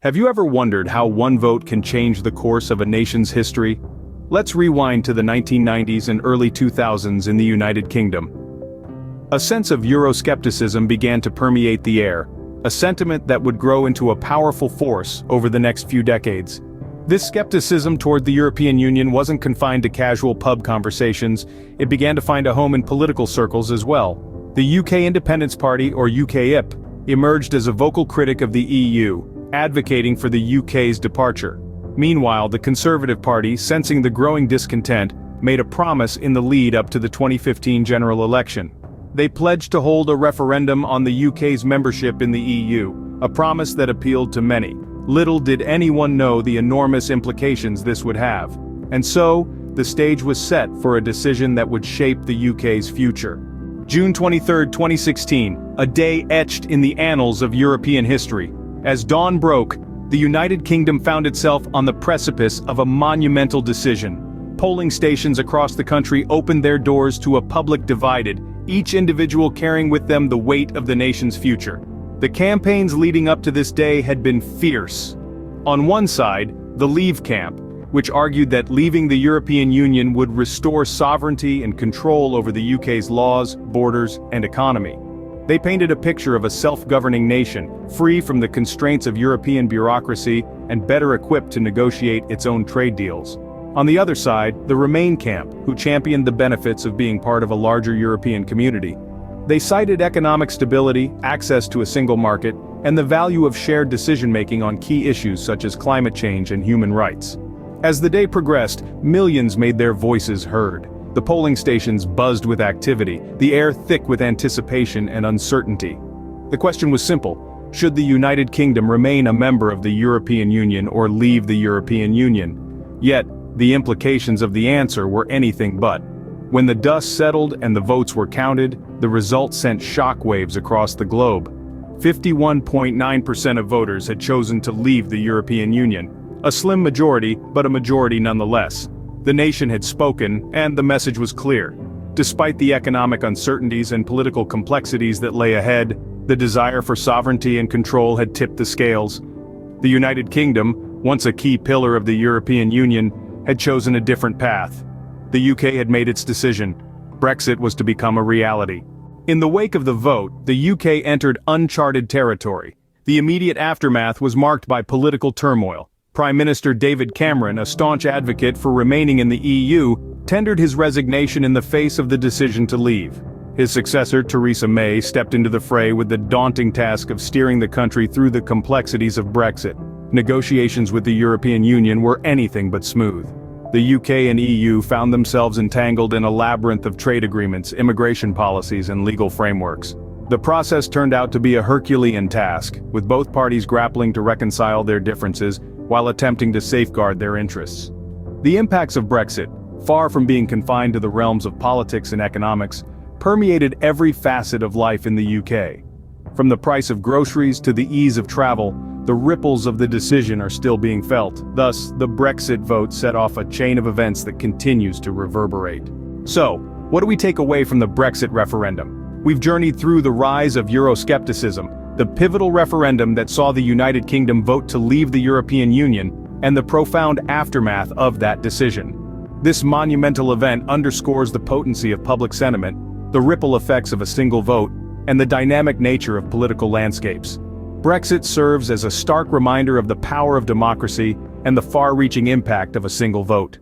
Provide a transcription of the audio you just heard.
Have you ever wondered how one vote can change the course of a nation's history? Let's rewind to the 1990s and early 2000s in the United Kingdom. A sense of Euroscepticism began to permeate the air, a sentiment that would grow into a powerful force over the next few decades. This skepticism toward the European Union wasn't confined to casual pub conversations, it began to find a home in political circles as well. The UK Independence Party, or UKIP, emerged as a vocal critic of the EU, advocating for the UK's departure. Meanwhile, the Conservative Party, sensing the growing discontent, made a promise in the lead up to the 2015 general election. They pledged to hold a referendum on the UK's membership in the EU, a promise that appealed to many. Little did anyone know the enormous implications this would have. And so, the stage was set for a decision that would shape the UK's future. June 23, 2016, a day etched in the annals of European history. As dawn broke, the United Kingdom found itself on the precipice of a monumental decision. Polling stations across the country opened their doors to a public divided, each individual carrying with them the weight of the nation's future. The campaigns leading up to this day had been fierce. On one side, the Leave camp, which argued that leaving the European Union would restore sovereignty and control over the UK's laws, borders, and economy. They painted a picture of a self-governing nation, free from the constraints of European bureaucracy and better equipped to negotiate its own trade deals. On the other side, the Remain camp, who championed the benefits of being part of a larger European community. They cited economic stability, access to a single market, and the value of shared decision-making on key issues such as climate change and human rights. As the day progressed, millions made their voices heard. The polling stations buzzed with activity, the air thick with anticipation and uncertainty. The question was simple: should the United Kingdom remain a member of the European Union or leave the European Union? Yet, the implications of the answer were anything but. When the dust settled and the votes were counted, the result sent shockwaves across the globe. 51.9% of voters had chosen to leave the European Union. A slim majority, but a majority nonetheless. The nation had spoken, and the message was clear. Despite the economic uncertainties and political complexities that lay ahead, the desire for sovereignty and control had tipped the scales. The United Kingdom, once a key pillar of the European Union, had chosen a different path. The UK had made its decision. Brexit was to become a reality. In the wake of the vote, the UK entered uncharted territory. The immediate aftermath was marked by political turmoil. Prime Minister David Cameron, a staunch advocate for remaining in the EU, tendered his resignation in the face of the decision to leave. His successor, Theresa May, stepped into the fray with the daunting task of steering the country through the complexities of Brexit. Negotiations with the European Union were anything but smooth. The UK and EU found themselves entangled in a labyrinth of trade agreements, immigration policies, and legal frameworks. The process turned out to be a Herculean task, with both parties grappling to reconcile their differences while attempting to safeguard their interests. The impacts of Brexit, far from being confined to the realms of politics and economics, permeated every facet of life in the UK. From the price of groceries to the ease of travel, the ripples of the decision are still being felt. Thus, the Brexit vote set off a chain of events that continues to reverberate. So, what do we take away from the Brexit referendum? We've journeyed through the rise of Euroscepticism, the pivotal referendum that saw the United Kingdom vote to leave the European Union, and the profound aftermath of that decision. This monumental event underscores the potency of public sentiment, the ripple effects of a single vote, and the dynamic nature of political landscapes. Brexit serves as a stark reminder of the power of democracy and the far-reaching impact of a single vote.